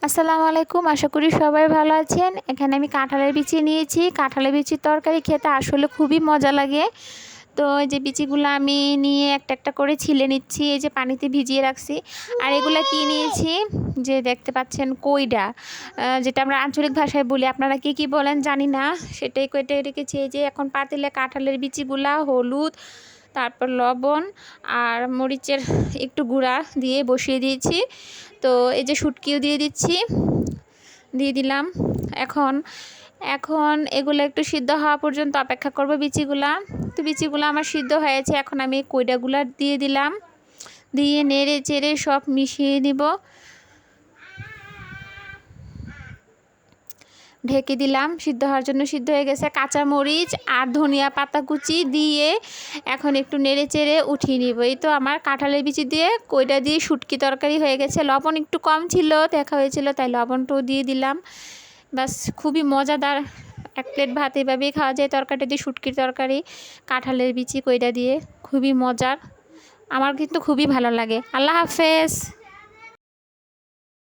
আসসালামু আলাইকুম, আশা করি সবাই ভালো আছেন। এখানে আমি কাঁঠালের বিচি নিয়েছি। কাঁঠালের বিচির তরকারি খেতে আসলে খুবই মজা লাগে। তো এই যে বিচিগুলো আমি নিয়ে একটা একটা করে ছিলে নিচ্ছি, এই যে পানিতে ভিজিয়ে রাখছি। আর এগুলা কি নিয়েছি, যে দেখতে পাচ্ছেন কইডা, যেটা আমরা আঞ্চলিক ভাষায় বলি, আপনারা কি বলেন জানি না, সেটাই কেটে রেখেছি। এই যে এখন পাতিলে কাঁঠালের বিচিগুলা, হলুদ, তারপর লবণ আর মরিচের একটু গুঁড়া দিয়ে বসিয়ে দিয়েছি। তো এই যে শুটকিও দিয়ে দিলাম। এখন এখন এগুলো একটু সিদ্ধ হওয়া পর্যন্ত অপেক্ষা করব বিচিগুলা। তো বিচিগুলো আমার সিদ্ধ হয়েছে, এখন আমি কইডাগুলা দিয়ে দিলাম, দিয়ে নেড়ে চেড়ে সব মিশিয়ে নিব। ঢেকে দিলাম, সিদ্ধ হওয়ার জন্য। সিদ্ধ হয়ে গেছে। কাঁচামরিচ আর ধনিয়া পাতা কুচি দিয়ে এখন একটু নেড়ে চেড়ে উঠিয়ে নিব। এই তো আমার কাঁঠালের বিচি দিয়ে কইটা দিয়ে শুটকি তরকারি হয়ে গেছে। লবণ একটু কম ছিল, দেখা হয়েছিল, তাই লবণটাও দিয়ে দিলাম। বাস, খুবই মজাদার এক প্লেট ভাত এভাবেই খাওয়া যায়। তরকারিটা দিয়ে শুটকির তরকারি, কাঁঠালের বিচি কইটা দিয়ে খুবই মজার। আমার কিন্তু খুবই ভালো লাগে। আল্লাহ হাফেজ।